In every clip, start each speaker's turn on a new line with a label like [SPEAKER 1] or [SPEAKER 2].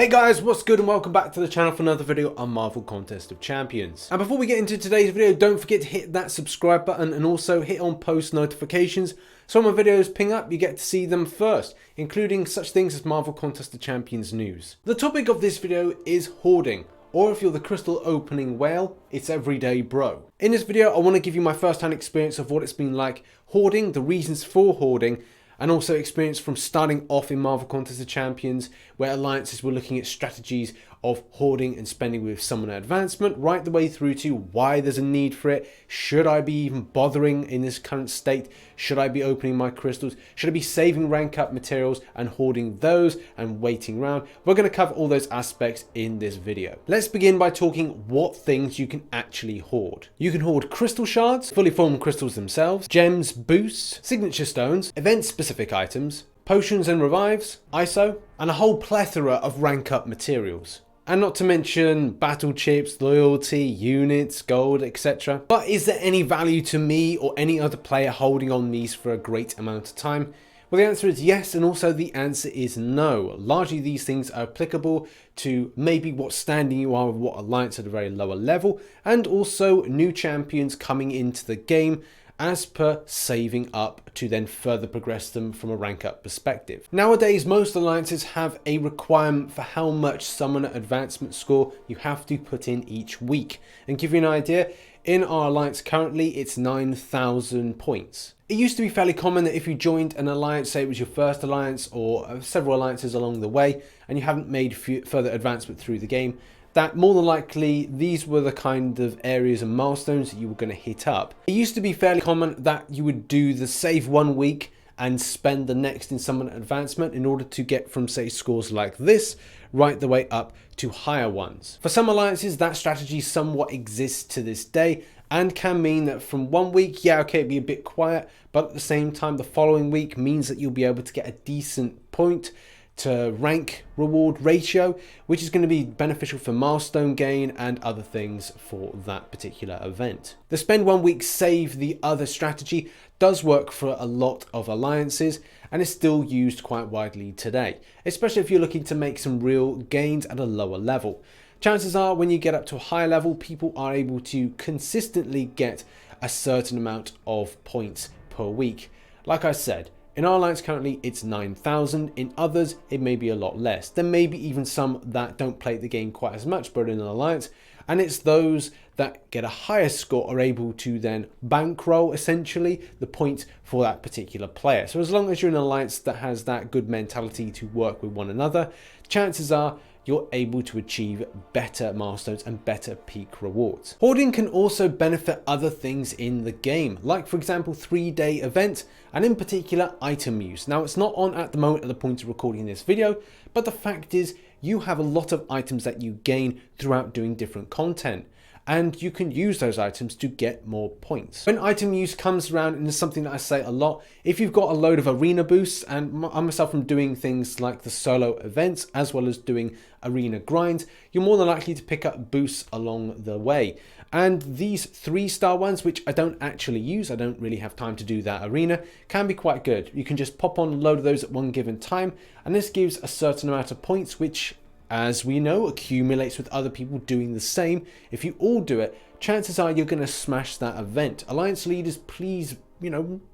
[SPEAKER 1] Hey guys, what's good and welcome back to the channel for another video on Marvel Contest of Champions. And before we get into today's video, don't forget to hit that subscribe button and also hit on post notifications so when my videos ping up you get to see them first, including such things as Marvel Contest of Champions news. The topic of this video is hoarding, or if you're the crystal opening whale, it's everyday bro. In this video I want to give you my first-hand experience of what it's been like hoarding, the reasons for hoarding, and also experience from starting off in Marvel Contest of Champions, where alliances were looking at strategies of hoarding and spending with summoner advancement, right the way through to why there's a need for it. Should I be even bothering in this current state? Should I be opening my crystals? Should I be saving rank up materials and hoarding those and waiting around? We're going to cover all those aspects in this video. Let's begin by talking what things you can actually hoard. You can hoard crystal shards, fully formed crystals themselves, gems, boosts, signature stones, event-specific items, potions and revives, ISO, and a whole plethora of rank up materials. And not to mention battle chips, loyalty, units, gold, etc. But is there any value to me or any other player holding on these for a great amount of time? Well, the answer is yes, and also the answer is no. Largely these things are applicable to maybe what standing you are with what alliance at a very lower level, and also new champions coming into the game as per saving up to then further progress them from a rank up perspective. Nowadays, most alliances have a requirement for how much summoner advancement score you have to put in each week. And give you an idea, in our alliance currently, it's 9,000 points. It used to be fairly common that if you joined an alliance, say it was your first alliance or several alliances along the way, and you haven't made further advancement through the game, that more than likely these were the kind of areas and milestones that you were going to hit up. It used to be fairly common that you would do the save 1 week and spend the next in summoner advancement in order to get from, say, scores like this right the way up to higher ones. For some alliances, that strategy somewhat exists to this day and can mean that from 1 week, yeah, okay, it'd be a bit quiet, but at the same time, the following week means that you'll be able to get a decent point to rank reward ratio, which is going to be beneficial for milestone gain and other things for that particular event. The spend 1 week save the other strategy does work for a lot of alliances and is still used quite widely today, especially if you're looking to make some real gains at a lower level. Chances are when you get up to a higher level, people are able to consistently get a certain amount of points per week. Like I said, in our alliance currently it's 9,000, in others it may be a lot less. There may be even some that don't play the game quite as much but in an alliance, and it's those that get a higher score are able to then bankroll essentially the point for that particular player. So as long as you're in an alliance that has that good mentality to work with one another, chances are you're able to achieve better milestones and better peak rewards. Hoarding can also benefit other things in the game, like for example 3-day events and in particular item use. Now it's not on at the moment at the point of recording this video, but the fact is you have a lot of items that you gain throughout doing different content, and you can use those items to get more points. When item use comes around, and it's something that I say a lot, if you've got a load of arena boosts, and I myself am doing things like the solo events as well as doing arena grinds, you're more than likely to pick up boosts along the way. And these 3-star ones, which I don't actually use, I don't really have time to do that arena, can be quite good. You can just pop on a load of those at one given time, and this gives a certain amount of points, which, as we know, accumulates with other people doing the same. If you all do it, chances are you're going to smash that event. Alliance leaders, please,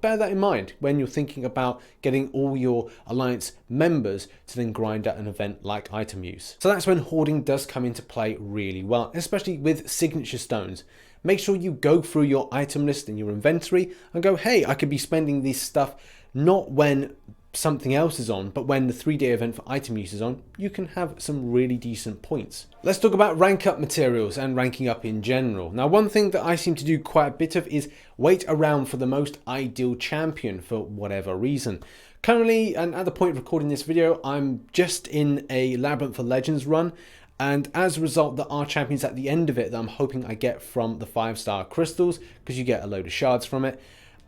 [SPEAKER 1] bear that in mind when you're thinking about getting all your alliance members to then grind out an event like item use. So that's when hoarding does come into play really well, especially with signature stones. Make sure you go through your item list and your inventory and go, hey, I could be spending this stuff not when something else is on, but when the 3-day event for item use is on, you can have some really decent points. Let's talk about rank up materials and ranking up in general. Now, one thing that I seem to do quite a bit of is wait around for the most ideal champion for whatever reason. Currently, and at the point of recording this video, I'm just in a Labyrinth of Legends run, and as a result, there are champions at the end of it that I'm hoping I get from the 5-star crystals, because you get a load of shards from it.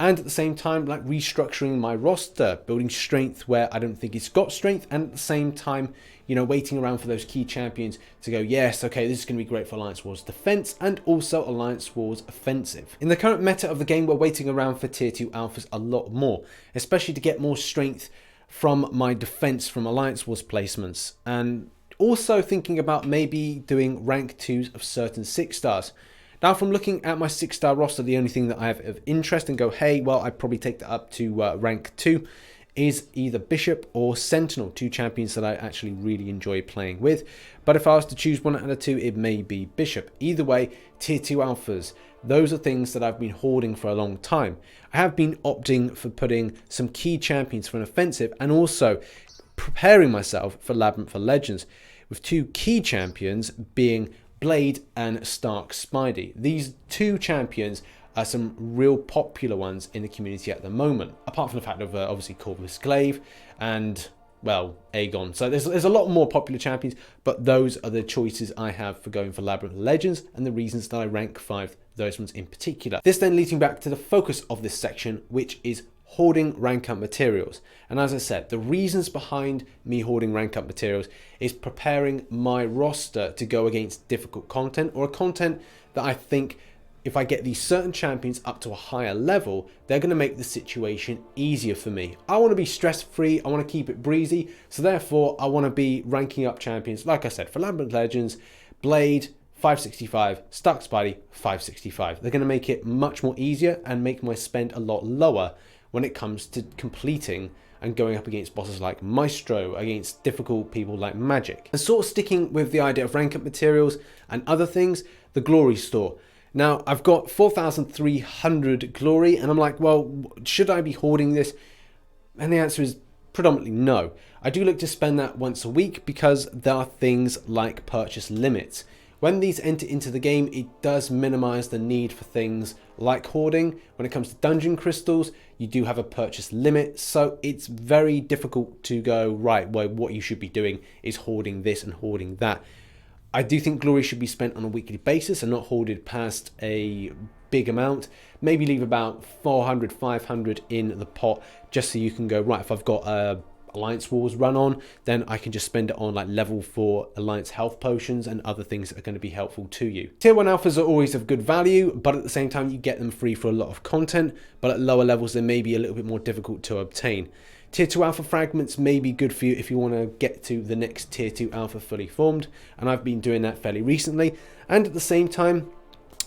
[SPEAKER 1] And at the same time, like restructuring my roster, building strength where I don't think it's got strength, and at the same time, waiting around for those key champions to go, yes, okay, this is going to be great for Alliance Wars defense and also Alliance Wars offensive. In the current meta of the game, we're waiting around for tier 2 alphas a lot more, especially to get more strength from my defense from Alliance Wars placements. And Also thinking about maybe doing rank 2s of certain 6 stars. Now from looking at my 6-star roster, the only thing that I have of interest and go, hey, well, I'd probably take that up to rank 2 is either Bishop or Sentinel, 2 champions that I actually really enjoy playing with. But if I was to choose one out of 2, it may be Bishop. Either way, tier 2 alphas, those are things that I've been hoarding for a long time. I have been opting for putting some key champions for an offensive and also preparing myself for Labyrinth of Legends, with 2 key champions being Blade and Stark Spidey. These 2 champions are some real popular ones in the community at the moment, apart from the fact of obviously Corvus Glaive and, well, Aegon. So there's a lot more popular champions, but those are the choices I have for going for Labyrinth of Legends and the reasons that I rank 5 those ones in particular. This then leading back to the focus of this section, which is hoarding rank up materials. And as I said, the reasons behind me hoarding rank up materials is preparing my roster to go against difficult content, or a content that I think if I get these certain champions up to a higher level, they're going to make the situation easier for me. I want to be stress-free, I want to keep it breezy, so therefore I want to be ranking up champions, like I said, for Labyrinth Legends, Blade, 565, Stark Spidey, 565. They're going to make it much more easier and make my spend a lot lower when it comes to completing and going up against bosses like Maestro, against difficult people like Magic. And sort of sticking with the idea of rank up materials and other things, the Glory Store. Now, I've got 4,300 glory, and I'm like, well, should I be hoarding this? And the answer is predominantly no. I do look to spend that once a week because there are things like purchase limits. When these enter into the game, it does minimize the need for things like hoarding. When it comes to dungeon crystals, you do have a purchase limit, so it's very difficult to go, right, well, what you should be doing is hoarding this and hoarding that. I do think glory should be spent on a weekly basis and not hoarded past a big amount. Maybe leave about 400, 500 in the pot just so you can go, right, if I've got Alliance Wars run on, then I can just spend it on like level 4 Alliance health potions and other things that are going to be helpful to you. Tier 1 alphas are always of good value, but at the same time you get them free for a lot of content, but at lower levels they may be a little bit more difficult to obtain. Tier 2 alpha fragments may be good for you if you want to get to the next tier 2 alpha fully formed, and I've been doing that fairly recently. And at the same time,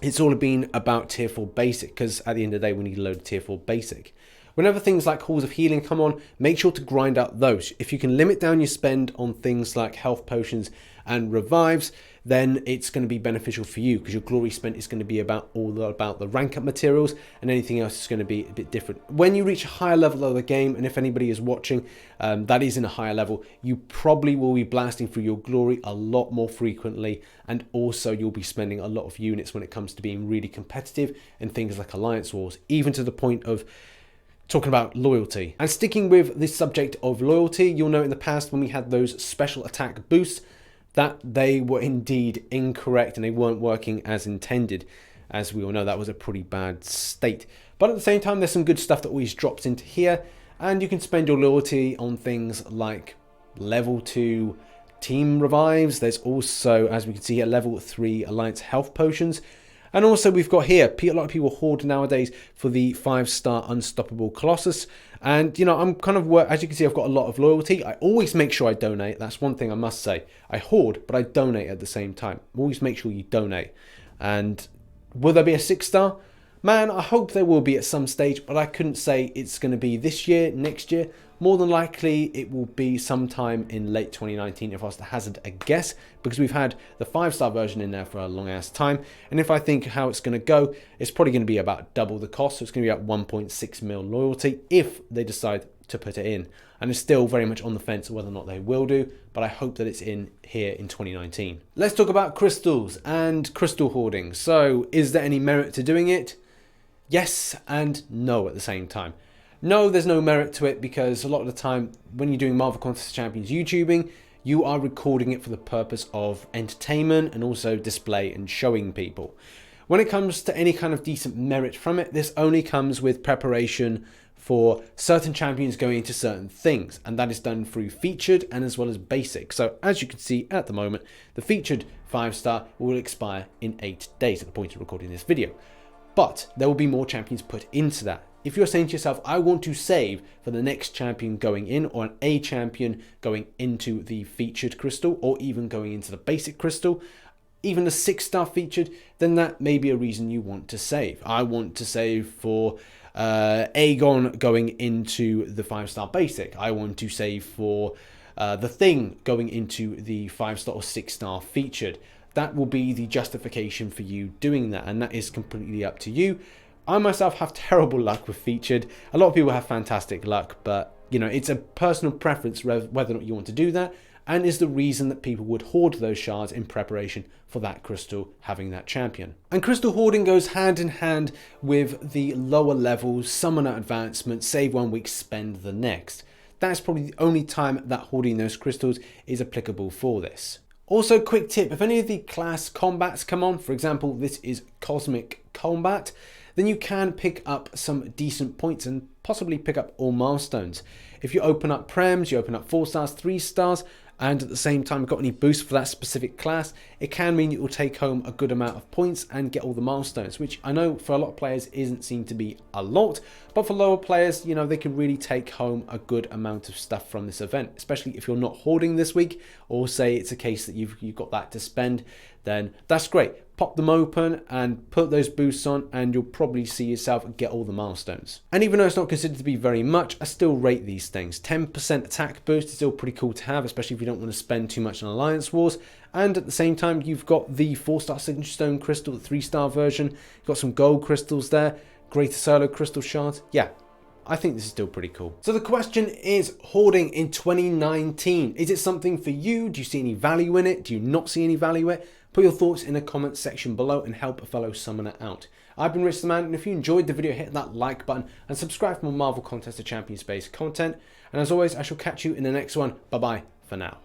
[SPEAKER 1] it's all been about tier 4 basic, because at the end of the day we need a load of tier 4 basic. Whenever things like Halls of Healing come on, make sure to grind out those. If you can limit down your spend on things like health potions and revives, then it's going to be beneficial for you because your glory spent is going to be all about the rank up materials, and anything else is going to be a bit different. When you reach a higher level of the game, and if anybody is watching that is in a higher level, you probably will be blasting through your glory a lot more frequently, and also you'll be spending a lot of units when it comes to being really competitive in things like Alliance Wars, even to the point of talking about loyalty. And sticking with this subject of loyalty, you'll know in the past when we had those special attack boosts that they were indeed incorrect and they weren't working as intended. As we all know, that was a pretty bad state. But at the same time, there's some good stuff that always drops into here, and you can spend your loyalty on things like level 2 team revives. There's also, as we can see here, level 3 Alliance health potions. And also we've got here, a lot of people hoard nowadays for the 5-star Unstoppable Colossus. And, you know, I'm kind of, as you can see, I've got a lot of loyalty. I always make sure I donate. That's one thing I must say. I hoard, but I donate at the same time. Always make sure you donate. And will there be a 6-star? Man, I hope there will be at some stage, but I couldn't say it's going to be this year, next year. More than likely, it will be sometime in late 2019 if I was to hazard a guess, because we've had the 5-star version in there for a long ass time. And if I think how it's going to go, it's probably going to be about double the cost. So it's going to be about 1.6 mil loyalty if they decide to put it in. And it's still very much on the fence whether or not they will do, but I hope that it's in here in 2019. Let's talk about crystals and crystal hoarding. So is there any merit to doing it? Yes and no at the same time. No, there's no merit to it because a lot of the time when you're doing Marvel Contest of Champions YouTubing, you are recording it for the purpose of entertainment and also display and showing people. When it comes to any kind of decent merit from it, this only comes with preparation for certain champions going into certain things, and that is done through featured and as well as basic. So as you can see at the moment, the featured 5-star will expire in 8 days at the point of recording this video. But there will be more champions put into that. if you're saying to yourself, I want to save for the next champion going in, or an A champion going into the featured crystal, or even going into the basic crystal, even a 6-star featured, then that may be a reason you want to save. I want to save for Aegon going into the 5-star basic. I want to save for the Thing going into the 5-star or 6-star featured. That will be the justification for you doing that, and that is completely up to you. I myself have terrible luck with featured. A lot of people have fantastic luck, but you know, it's a personal preference whether or not you want to do that, and is the reason that people would hoard those shards in preparation for that crystal having that champion. And crystal hoarding goes hand in hand with the lower levels, summoner advancement, save 1 week, spend the next. That's probably the only time that hoarding those crystals is applicable for this. Also, quick tip, if any of the class combats come on, for example, this is Cosmic Combat, then you can pick up some decent points and possibly pick up all milestones. If you open up Prems, you open up 4 stars, 3 stars, and at the same time got any boost for that specific class, it can mean you will take home a good amount of points and get all the milestones, which I know for a lot of players isn't seen to be a lot, but for lower players, you know, they can really take home a good amount of stuff from this event, especially if you're not hoarding this week, or say it's a case that you've got that to spend, then that's great. Pop them open and put those boosts on, and you'll probably see yourself get all the milestones. And even though it's not considered to be very much, I still rate these things. 10% attack boost is still pretty cool to have, especially if you don't want to spend too much on Alliance Wars. And at the same time, you've got the 4-star Signature Stone Crystal, the 3-star version. You've got some gold crystals there, greater solo crystal shards. Yeah, I think this is still pretty cool. So the question is, hoarding in 2019. Is it something for you? Do you see any value in it? Do you not see any value in it? Put your thoughts in the comment section below and help a fellow summoner out. I've been RichTheMan, and if you enjoyed the video, hit that like button and subscribe for more Marvel Contest of Champions based content. And as always, I shall catch you in the next one. Bye bye for now.